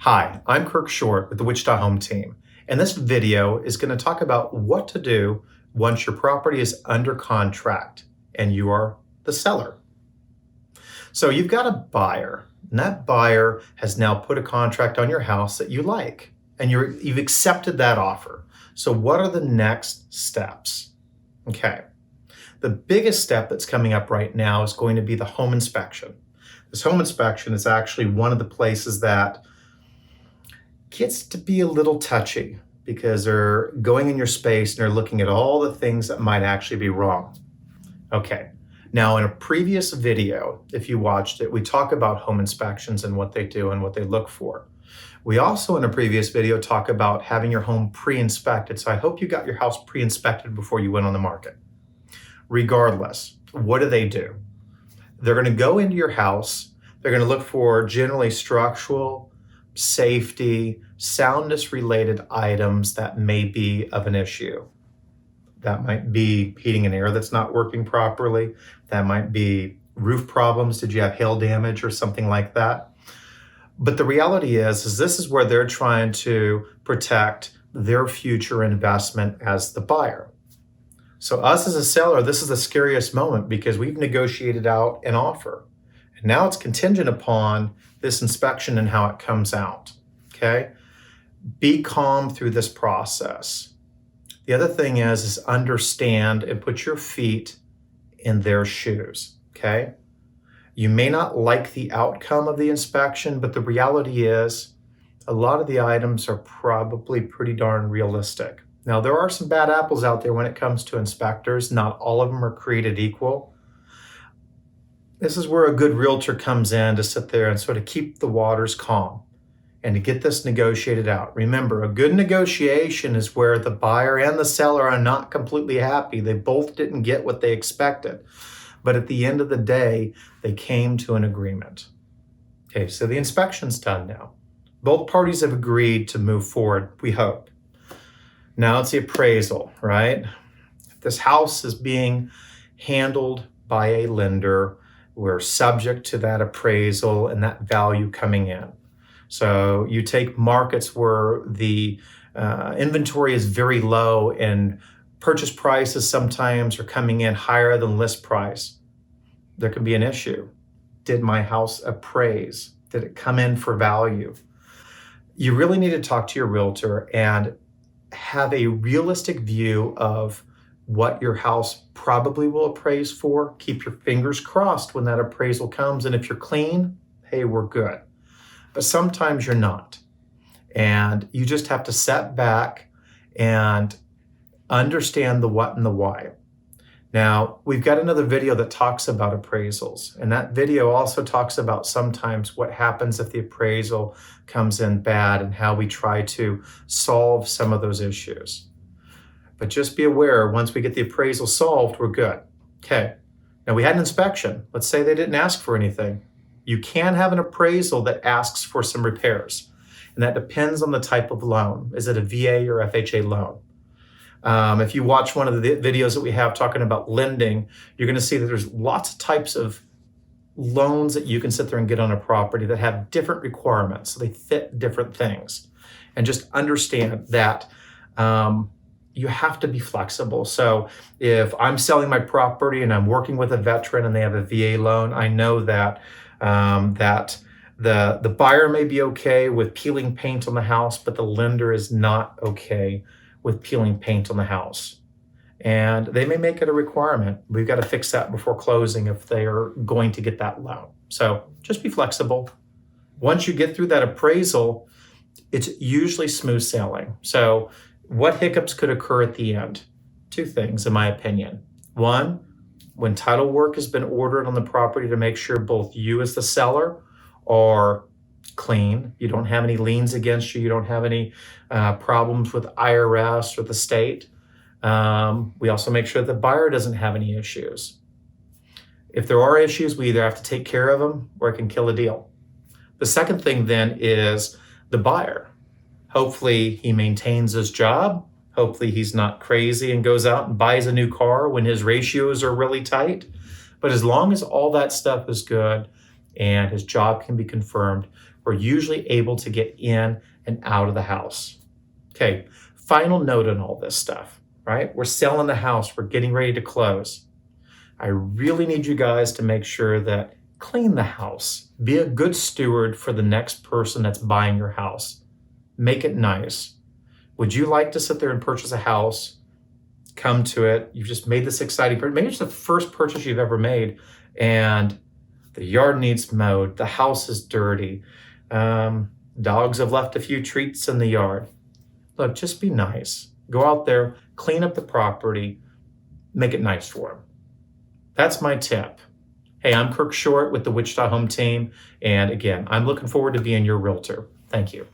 Hi, I'm Kirk Short with the Wichita Home Team, and this video is going to talk about what to do once your property is under contract and you are the seller. So you've got a buyer, and that buyer has now put a contract on your house that you like, and you've accepted that offer. So what are the next steps? Okay, the biggest step that's coming up right now is going to be the home inspection. This home inspection is actually one of the places that gets to be a little touchy because they're going in your space and they're looking at all the things that might actually be wrong. Okay, now in a previous video, if you watched it, we talk about home inspections and what they do and what they look for. We also in a previous video talk about having your home pre-inspected. So I hope you got your house pre-inspected before you went on the market. Regardless, what do? They're going to go into your house. They're going to look for generally structural, safety, soundness related items that may be of an issue. That might be heating and air that's not working properly. That might be roof problems. Did you have hail damage or something like that? But the reality is this is where they're trying to protect their future investment as the buyer. So us as a seller, this is the scariest moment because we've negotiated out an offer. And now it's contingent upon this inspection and how it comes out, okay? Be calm through this process. The other thing is understand and put your feet in their shoes, okay? You may not like the outcome of the inspection, but the reality is a lot of the items are probably pretty darn realistic. Now, there are some bad apples out there when it comes to inspectors. Not all of them are created equal. This is where a good realtor comes in to sit there and sort of keep the waters calm and to get this negotiated out. Remember, a good negotiation is where the buyer and the seller are not completely happy. They both didn't get what they expected. But at the end of the day, they came to an agreement. Okay, so the inspection's done now. Both parties have agreed to move forward, we hope. Now it's the appraisal, right? If this house is being handled by a lender, we're subject to that appraisal and that value coming in. So you take markets where the inventory is very low and purchase prices sometimes are coming in higher than list price. There can be an issue. Did my house appraise? Did it come in for value? You really need to talk to your realtor and have a realistic view of what your house probably will appraise for. Keep your fingers crossed when that appraisal comes. And if you're clean, hey, we're good. But sometimes you're not. And you just have to sit back and understand the what and the why. Now, we've got another video that talks about appraisals. And that video also talks about sometimes what happens if the appraisal comes in bad and how we try to solve some of those issues. But just be aware, once we get the appraisal solved, we're good. Okay, now we had an inspection. Let's say they didn't ask for anything. You can have an appraisal that asks for some repairs. And that depends on the type of loan. Is it a VA or FHA loan? If you watch one of the videos that we have talking about lending, you're going to see that there's lots of types of loans that you can sit there and get on a property that have different requirements. So they fit different things. And just understand that you have to be flexible. So if I'm selling my property and I'm working with a veteran and they have a VA loan, I know that the buyer may be okay with peeling paint on the house, but the lender is not okay with peeling paint on the house. And they may make it a requirement. We've got to fix that before closing if they are going to get that loan. So just be flexible. Once you get through that appraisal, it's usually smooth sailing. So what hiccups could occur at the end? Two things, in my opinion. One, when title work has been ordered on the property to make sure both you as the seller are clean, you don't have any liens against you, you don't have any problems with IRS or the state. We also make sure the buyer doesn't have any issues. If there are issues, we either have to take care of them or it can kill a deal. The second thing then is the buyer. Hopefully he maintains his job. Hopefully he's not crazy and goes out and buys a new car when his ratios are really tight. But as long as all that stuff is good and his job can be confirmed, we're usually able to get in and out of the house. Okay, final note on all this stuff, right? We're selling the house, we're getting ready to close. I really need you guys to make sure that clean the house. Be a good steward for the next person that's buying your house. Make it nice. Would you like to sit there and purchase a house, come to it, you've just made this exciting purchase, maybe it's the first purchase you've ever made, and the yard needs mowed, the house is dirty, dogs have left a few treats in the yard. Look, just be nice. Go out there, clean up the property, make it nice for them. That's my tip. Hey, I'm Kirk Short with the Wichita Home Team, and again, I'm looking forward to being your realtor. Thank you.